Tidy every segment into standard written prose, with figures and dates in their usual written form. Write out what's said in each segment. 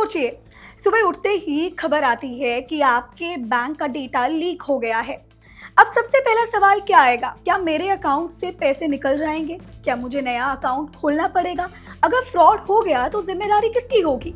सोचिए, सुबह उठते ही खबर आती है कि आपके बैंक का डेटा लीक हो गया है। अब सबसे पहला सवाल क्या आएगा? क्या मेरे अकाउंट से पैसे निकल जाएंगे? क्या मुझे नया अकाउंट खोलना पड़ेगा? अगर फ्रॉड हो गया तो जिम्मेदारी किसकी होगी?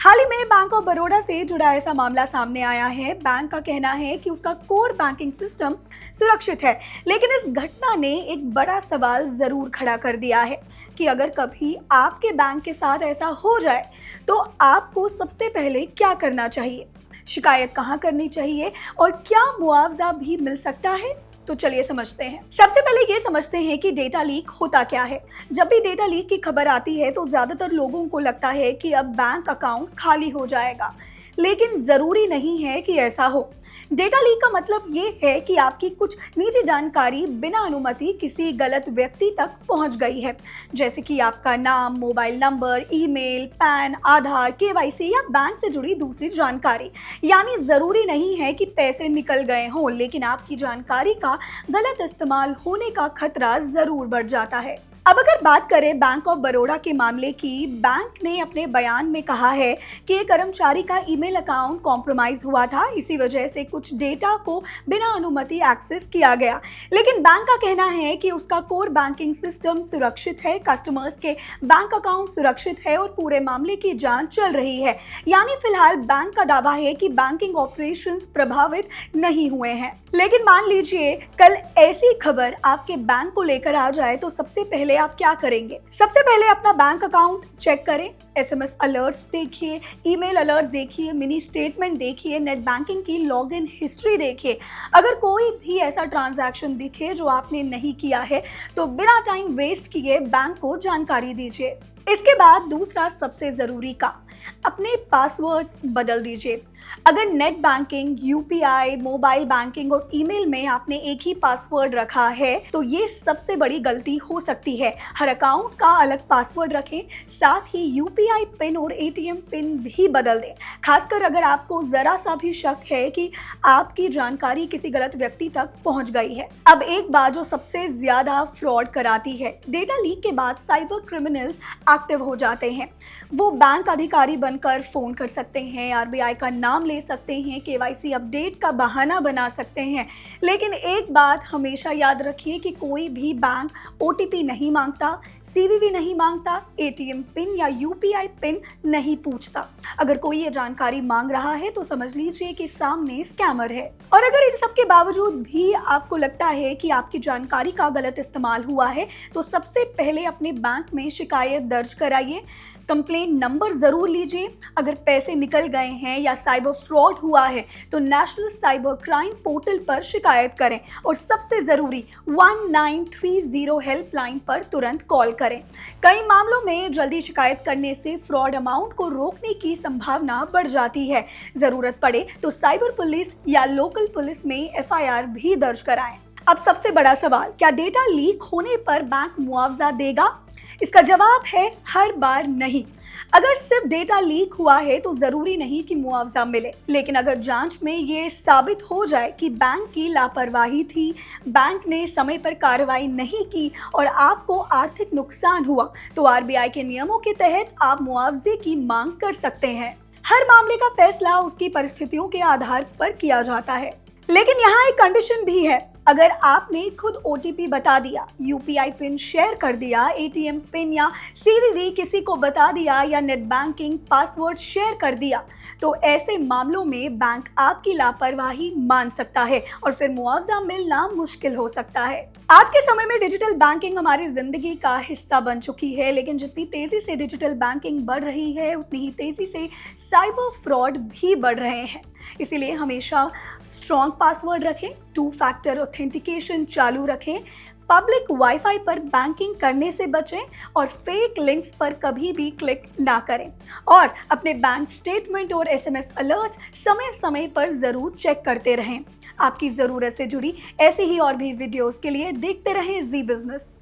हाल ही में बैंक ऑफ बड़ौदा से जुड़ा ऐसा मामला सामने आया है। बैंक का कहना है कि उसका कोर बैंकिंग सिस्टम सुरक्षित है, लेकिन इस घटना ने एक बड़ा सवाल जरूर खड़ा कर दिया है कि अगर कभी आपके बैंक के साथ ऐसा हो जाए तो आपको सबसे पहले क्या करना चाहिए? शिकायत कहाँ करनी चाहिए और क्या मुआवजा भी मिल सकता है? तो चलिए समझते हैं। सबसे पहले ये समझते हैं कि डेटा लीक होता क्या है। जब भी डेटा लीक की खबर आती है तो ज्यादातर लोगों को लगता है कि अब बैंक अकाउंट खाली हो जाएगा, लेकिन जरूरी नहीं है कि ऐसा हो। डेटा लीक का मतलब ये है कि आपकी कुछ निजी जानकारी बिना अनुमति किसी गलत व्यक्ति तक पहुंच गई है, जैसे कि आपका नाम, मोबाइल नंबर, ईमेल, पैन, आधार, केवाईसी या बैंक से जुड़ी दूसरी जानकारी। यानी जरूरी नहीं है कि पैसे निकल गए हों, लेकिन आपकी जानकारी का गलत इस्तेमाल होने का खतरा जरूर बढ़ जाता है। अब अगर बात करें बैंक ऑफ बड़ौदा के मामले की, बैंक ने अपने बयान में कहा है कि एक कर्मचारी का ईमेल अकाउंट कॉम्प्रोमाइज हुआ था, इसी वजह से कुछ डेटा को बिना अनुमति एक्सेस किया गया। लेकिन बैंक का कहना है कि उसका कोर बैंकिंग सिस्टम सुरक्षित है, कस्टमर्स के बैंक अकाउंट सुरक्षित है और पूरे मामले की जांच चल रही है। यानी फिलहाल बैंक का दावा है कि बैंकिंग ऑपरेशंस प्रभावित नहीं हुए हैं। लेकिन मान लीजिए कल ऐसी खबर आपके बैंक को लेकर आ जाए तो सबसे पहले आप क्या करेंगे? सबसे पहले अपना बैंक अकाउंट चेक करें, एसएमएस अलर्ट्स देखिए, ईमेल अलर्ट्स देखिए, मिनी स्टेटमेंट देखिए, नेट बैंकिंग की लॉगिन हिस्ट्री देखिए। अगर कोई भी ऐसा ट्रांजैक्शन दिखे जो आपने नहीं किया है तो बिना टाइम वेस्ट किए बैंक को जानकारी दीजिए। इसके बाद दूसरा सबसे जरूरी काम, अपने पासवर्ड्स बदल दीजिए। अगर net banking, UPI, mobile banking और ईमेल में आपने एक ही पासवर्ड रखा है तो ये सबसे बड़ी गलती हो सकती है। हर अकाउंट का अलग पासवर्ड रखें, साथ ही यूपीआई पिन और एटीएम पिन भी बदल दें, खासकर अगर आपको जरा सा भी शक है कि आपकी जानकारी किसी गलत व्यक्ति तक पहुंच गई है। अब एक बात जो सबसे ज्यादा फ्रॉड कराती है, डेटा लीक के बाद साइबर क्रिमिनल्स एक्टिव हो जाते हैं। वो बैंक अधिकारी बनकर फोन कर सकते हैं, आरबीआई का नाम ले सकते हैं, केवाईसी अपडेट का बहाना बना सकते हैं। लेकिन एक बात हमेशा याद रखिए कि कोई भी बैंक ओटीपी नहीं मांगता, सीवीवी नहीं मांगता, एटीएम पिन या यूपीआई पिन नहीं पूछता। अगर कोई ये जानकारी मांग रहा है तो समझ लीजिए कि सामने स्कैमर है। और अगर इन सब के बावजूद भी आपको लगता है कि आपकी जानकारी का गलत इस्तेमाल हुआ है तो सबसे पहले अपने बैंक में शिकायत दर्ज कराइए। कंप्लेंट नंबर जरूर लीजिए। अगर पैसे निकल गए हैं या साइबर फ्रॉड हुआ है तो नेशनल साइबर क्राइम पोर्टल पर शिकायत करें और सबसे जरूरी 1930 हेल्पलाइन पर तुरंत कॉल करें। कई मामलों में जल्दी शिकायत करने से फ्रॉड अमाउंट को रोकने की संभावना बढ़ जाती है। जरूरत पड़े तो साइबर पुलिस या लोकल पुलिस में एफआईआर भी दर्ज कराएं। अब सबसे बड़ा सवाल, क्या डेटा लीक होने पर बैंक मुआवजा देगा? इसका जवाब है हर बार नहीं। अगर सिर्फ डेटा लीक हुआ है तो जरूरी नहीं कि मुआवजा मिले, लेकिन अगर जांच में ये साबित हो जाए कि बैंक की लापरवाही थी, बैंक ने समय पर कार्रवाई नहीं की और आपको आर्थिक नुकसान हुआ तो आरबीआई के नियमों के तहत आप मुआवजे की मांग कर सकते हैं। हर मामले का फैसला उसकी परिस्थितियों के आधार पर किया जाता है, लेकिन यहाँ एक कंडीशन भी है। अगर आपने खुद ओटीपी बता दिया, यूपीआई पिन शेयर कर दिया, एटीएम पिन या सीवीवी किसी को बता दिया या नेट बैंकिंग पासवर्ड शेयर कर दिया तो ऐसे मामलों में बैंक आपकी लापरवाही मान सकता है और फिर मुआवजा मिलना मुश्किल हो सकता है। आज के समय में डिजिटल बैंकिंग हमारी जिंदगी का हिस्सा बन चुकी है, लेकिन जितनी तेजी से डिजिटल बैंकिंग बढ़ रही है उतनी ही तेजी से साइबर फ्रॉड भी बढ़ रहे हैं। इसीलिए हमेशा स्ट्रॉन्ग पासवर्ड रखें, 2 फैक्टर ऑथेंटिकेशन चालू रखें, पब्लिक वाईफाई पर बैंकिंग करने से बचें और फेक लिंक्स पर कभी भी क्लिक ना करें और अपने बैंक स्टेटमेंट और एसएमएस अलर्ट समय समय पर जरूर चेक करते रहें। आपकी ज़रूरत से जुड़ी ऐसी ही और भी वीडियोस के लिए देखते रहें जी बिजनेस।